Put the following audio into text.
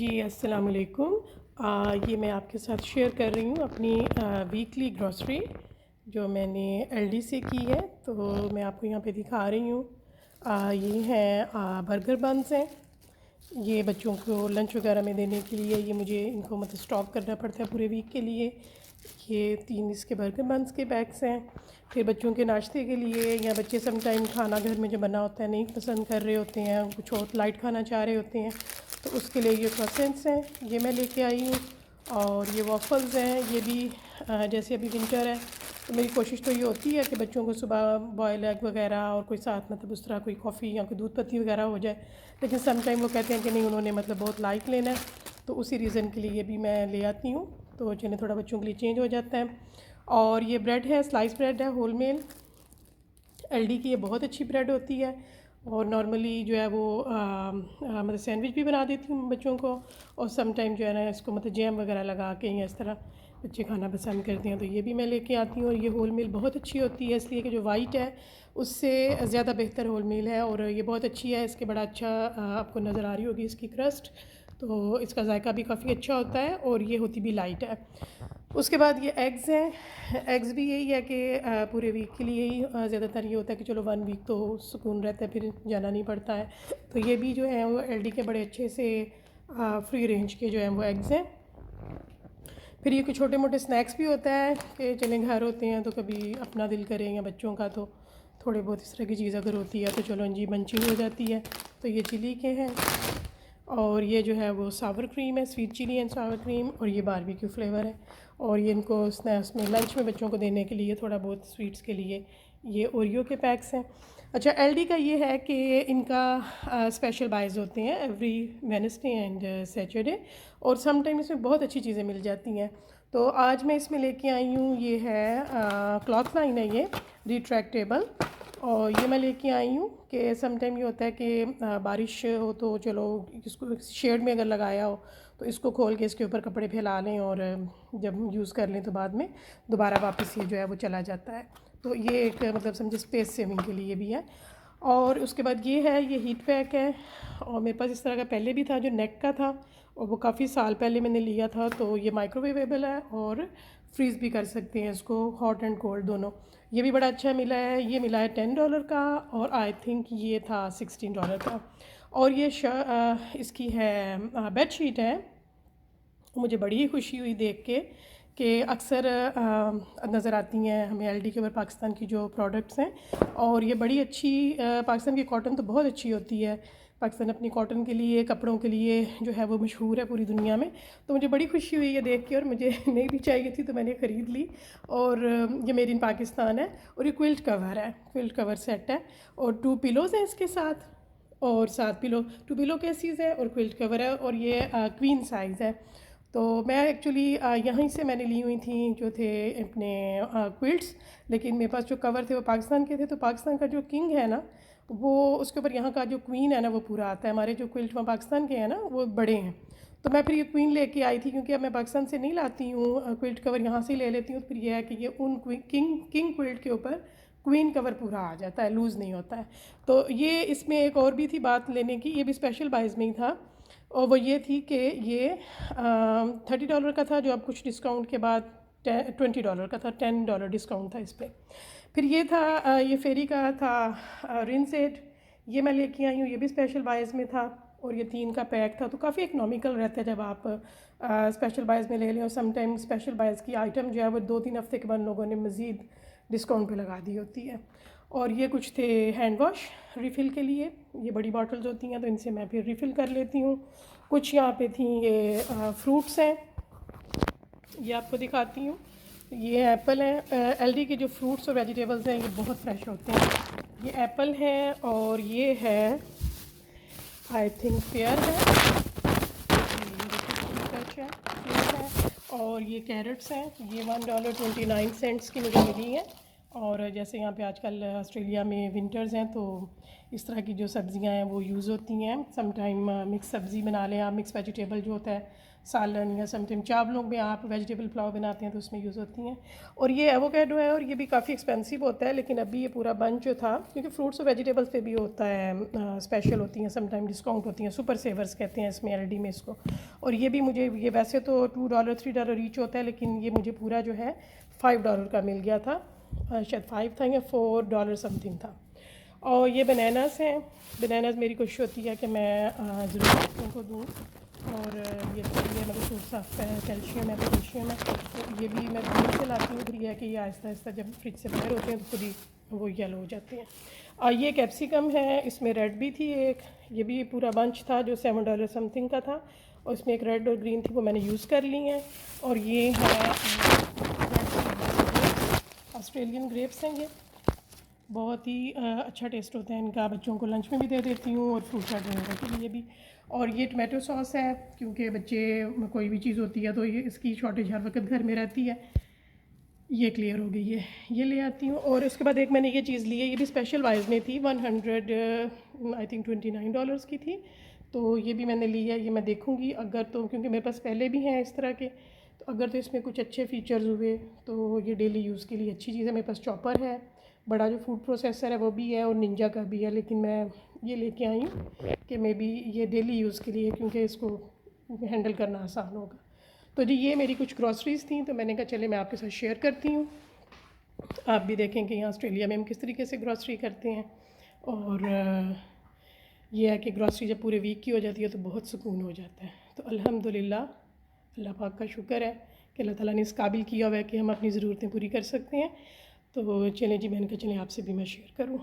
जी, अस्सलाम वालेकुम। ये मैं आपके साथ शेयर कर रही हूँ अपनी वीकली ग्रॉसरी जो मैंने एलडी से की है। तो मैं आपको यहाँ पे दिखा रही हूँ। ये हैं बर्गर बन्स हैं। ये बच्चों को लंच वगैरह में देने के लिए ये मुझे इनको मतलब स्टॉक करना पड़ता है पूरे वीक के लिए। ये 3 इसके बर्गर बन्स के पैक्स हैं। फिर बच्चों के नाश्ते के लिए या बच्चे सम टाइम खाना घर में जो बना होता है नहीं पसंद कर रहे होते हैं, कुछ और लाइट खाना चाह रहे होते हैं, तो उसके लिए ये क्रॉसेंट्स हैं, ये मैं लेके आई हूँ। और ये वॉफल्स हैं, ये भी जैसे अभी विंटर है तो मेरी कोशिश तो ये होती है कि बच्चों को सुबह बॉयल एग वगैरह और कोई साथ मतलब उस तरह कोई कॉफ़ी या कोई दूध पत्ती वगैरह हो जाए। लेकिन सम टाइम वो कहते हैं कि नहीं, उन्होंने मतलब बहुत लाइट लेना है, तो उसी रीज़न के लिए ये भी मैं ले आती हूँ, तो जिन्हें थोड़ा बच्चों के लिए चेंज हो जाता है। और ये ब्रेड है, स्लाइस ब्रेड है, होल मेल एलडी की। ये बहुत अच्छी ब्रेड होती है और नॉर्मली जो है वो मतलब सैंडविच भी बना देती हूँ बच्चों को। और सम टाइम जो है ना इसको मतलब जैम वगैरह लगा के या इस तरह बच्चे खाना पसंद करते हैं, तो ये भी मैं लेके आती हूँ। और ये होल मील बहुत अच्छी होती है, इसलिए कि जो वाइट है उससे ज़्यादा बेहतर होल मील है और ये बहुत अच्छी है। इसके बड़ा अच्छा आपको नज़र आ रही होगी इसकी क्रस्ट, तो इसका जायका भी काफ़ी अच्छा होता है और ये होती भी लाइट है। उसके बाद ये एग्ज़ हैं। एग्ज़ भी यही है कि पूरे वीक के लिए ही ज़्यादातर ये होता है कि चलो 1 वीक तो सुकून रहता है, फिर जाना नहीं पड़ता है। तो ये भी जो है वो एलडी के बड़े अच्छे से फ्री रेंज के जो हैं वो एग्ज़ हैं। फिर ये कुछ छोटे मोटे स्नैक्स भी होता है कि चले घर होते हैं तो कभी अपना दिल करें या बच्चों का, तो थोड़े बहुत इस तरह की चीज़ अगर होती है तो चलो जी मंचिंग हो जाती है। तो ये चिली के हैं और ये जो है वो सावर क्रीम है, sweet chilli and sour cream, और ये बारबेक्यू फ्लेवर है। और ये इनको स्नैक्स में लंच में बच्चों को देने के लिए थोड़ा बहुत स्वीट्स के लिए ये ओरियो के पैक्स हैं। अच्छा, एलडी का ये है कि इनका स्पेशल बाइज़ होते हैं एवरी वेडनेसडे एंड सैटरडे, और सम टाइम इसमें बहुत अच्छी चीज़ें मिल जाती हैं। तो आज मैं इसमें लेके आई हूँ, ये है क्लॉथ लाइन है, ये रिट्रैक्टेबल। और ये मैं लेके आई हूँ कि सम टाइम ये होता है कि बारिश हो तो चलो इसको शेड में अगर लगाया हो तो इसको खोल के इसके ऊपर कपड़े फैला लें और जब यूज़ कर लें तो बाद में दोबारा वापस ये जो है वो चला जाता है। तो ये एक मतलब समझे स्पेस सेविंग के लिए भी है। और उसके बाद ये है, ये हीट पैक है, और मेरे पास इस तरह का पहले भी था जो नेक का था, और वो काफ़ी साल पहले मैंने लिया था। तो ये माइक्रोवेवेबल है और फ्रीज़ भी कर सकते हैं इसको, हॉट एंड कोल्ड दोनों। ये भी बड़ा अच्छा मिला है, ये मिला है $10 का, और आई थिंक ये था $16 का। और ये इसकी है बेड शीट है। मुझे बड़ी ही खुशी हुई देख के कि अक्सर नज़र आती हैं हमें एलडी के ऊपर पाकिस्तान की जो प्रोडक्ट्स हैं, और ये बड़ी अच्छी पाकिस्तान की कॉटन तो बहुत अच्छी होती है। पाकिस्तान अपनी कॉटन के लिए, कपड़ों के लिए जो है वो मशहूर है पूरी दुनिया में। तो मुझे बड़ी खुशी हुई ये देख के, और मुझे नहीं भी चाहिए थी तो मैंने ख़रीद ली। और ये मेड इन पाकिस्तान है, और ये क्विल्ट कवर है, क्विल्ट कवर सेट है, और 2 पिलोज़ हैं इसके साथ, और 7 पिलो, 2 पिलो केसीज़ है और क्विल्ट कवर है, और ये क्वीन साइज़ है। तो मैं एक्चुअली यहीं से मैंने ली हुई थी जो थे अपने क्विल्ट्स, लेकिन मेरे पास जो कवर थे वो पाकिस्तान के थे। तो पाकिस्तान का जो किंग है ना वो, उसके ऊपर यहाँ का जो क्वीन है ना वो पूरा आता है। हमारे जो क्विल्ट वहाँ पाकिस्तान के हैं ना वो बड़े हैं, तो मैं फिर ये क्वीन लेके आई थी, क्योंकि अब मैं पाकिस्तान से नहीं लाती हूँ क्विल्ट कवर, यहाँ से ही ले लेती हूँ। फिर ये है कि ये उन किंग क्विल्ट के ऊपर क्वीन कवर पूरा आ जाता है, लूज़ नहीं होता है। तो ये इसमें एक और भी थी बात लेने की, ये भी स्पेशल बाइज में ही था, और वो ये थी कि ये $30 का था, जो अब कुछ डिस्काउंट के बाद $20 का था, $10 डिस्काउंट था इस पर। फिर ये था ये फेरी का था रिन सेट, ये मैं लेके आई हूँ, ये भी स्पेशल बाइज में था, और ये 3 का पैक था। तो काफ़ी इकनॉमिकल रहता है जब आप स्पेशल बाइज में ले लें, और समटाइम स्पेशल बाइज की आइटम जो है वो 2-3 हफ्ते के बाद लोगों ने मज़ीद डिस्काउंट पे लगा दी होती है। और ये कुछ थे हैंड वॉश रिफ़िल के लिए, ये बड़ी बॉटल्स होती हैं तो इनसे मैं फिर रिफ़िल कर लेती हूँ। कुछ यहाँ पे थी ये फ्रूट्स हैं, ये आपको दिखाती हूँ। ये एप्पल हैं, एलडी के जो फ्रूट्स और वेजिटेबल्स हैं ये बहुत फ्रेश होते हैं। ये एप्पल है, और ये है आई थिंक पेयर है, और ये कैरेट्स हैं, ये $1.29 की मुझे मिली है। और जैसे यहाँ पे आजकल ऑस्ट्रेलिया में विंटर्स हैं तो इस तरह की जो सब्ज़ियाँ हैं वो यूज़ होती हैं। सम टाइम मिक्स सब्ज़ी बना लें आप, मिक्स वेजिटेबल जो होता है सालन, या सम टाइम चावलों में आप वेजिटेबल पुलाव बनाते हैं तो उसमें यूज़ होती हैं। और ये एवोकाडो है और ये भी काफ़ी एक्सपेंसिव होता है, लेकिन अभी ये पूरा बंच जो था, क्योंकि फ्रूट्स और वेजिटेबल्स पे भी होता है स्पेशल होती हैं, सम टाइम डिस्काउंट होती हैं, सुपर सेवर्स कहते हैं इसमें एलडी में इसको। और ये भी मुझे, ये वैसे तो $2 $3 ईच होता है, लेकिन ये मुझे पूरा जो है $5 का मिल गया था, शायद 5 था या $4 समथिंग था। और ये बनानास हैं। बनानास मेरी कोशिश होती है कि मैं ज़रूर बच्चों को दूँ। और ये मतलब सोर्स ऑफ कैल्शियम है, पोटेशियम है, तो ये भी मैं बाहर से लाती हूँ। फिर यह है कि ये आहिस्ता आहिस्ता जब फ्रिज से बाहर होते हैं तो खुद ही वो येलो हो जाते हैं। और ये कैप्सिकम है, इसमें रेड भी थी एक, ये भी पूरा बंच था जो $7 समथिंग का था, और इसमें एक रेड और ग्रीन थी, वो मैंने यूज़ कर ली हैं। और ये है ऑस्ट्रेलियन ग्रेप्स हैं, ये बहुत ही अच्छा टेस्ट होता है इनका, बच्चों को लंच में भी दे देती हूँ और फ्रूट चाट वगैरह के लिए भी। और ये टमाटो सॉस है, क्योंकि बच्चे कोई भी चीज़ होती है तो ये इसकी शॉर्टेज हर वक्त घर में रहती है। ये क्लियर हो गई है, ये ले आती हूँ। और उसके बाद एक मैंने ये चीज़ ली है, ये भी स्पेशल वाइज में थी, 100 आई थिंक $29 की थी, तो ये भी मैंने ली है। ये मैं देखूँगी अगर, तो क्योंकि मेरे पास पहले भी हैं इस तरह के, तो अगर तो इसमें कुछ अच्छे फीचर्स हुए तो ये डेली यूज़ के लिए अच्छी चीज़ है। मेरे पास चॉपर है, बड़ा जो फूड प्रोसेसर है वो भी है, और निंजा का भी है, लेकिन मैं ये लेके आई हूँ कि मे बी ये डेली यूज़ के लिए, क्योंकि इसको हैंडल करना आसान होगा। तो जी ये मेरी कुछ ग्रॉसरीज़ थी, तो मैंने कहा चले मैं आपके साथ शेयर करती हूँ, आप भी देखें कि यहाँ ऑस्ट्रेलिया में हम किस तरीके से ग्रॉसरी करते हैं। और ये है कि ग्रॉसरी जब पूरे वीक की हो जाती है तो बहुत सुकून हो जाता है। तो अल्हम्दुलिल्लाह, अल्लाह पाक का शुक्र है कि अल्लाह ताला ने इस काबिल किया हुआ है कि हम अपनी ज़रूरतें पूरी कर सकते हैं। तो चलें जी, मैंने कहा चलें आपसे भी मैं शेयर करूँ।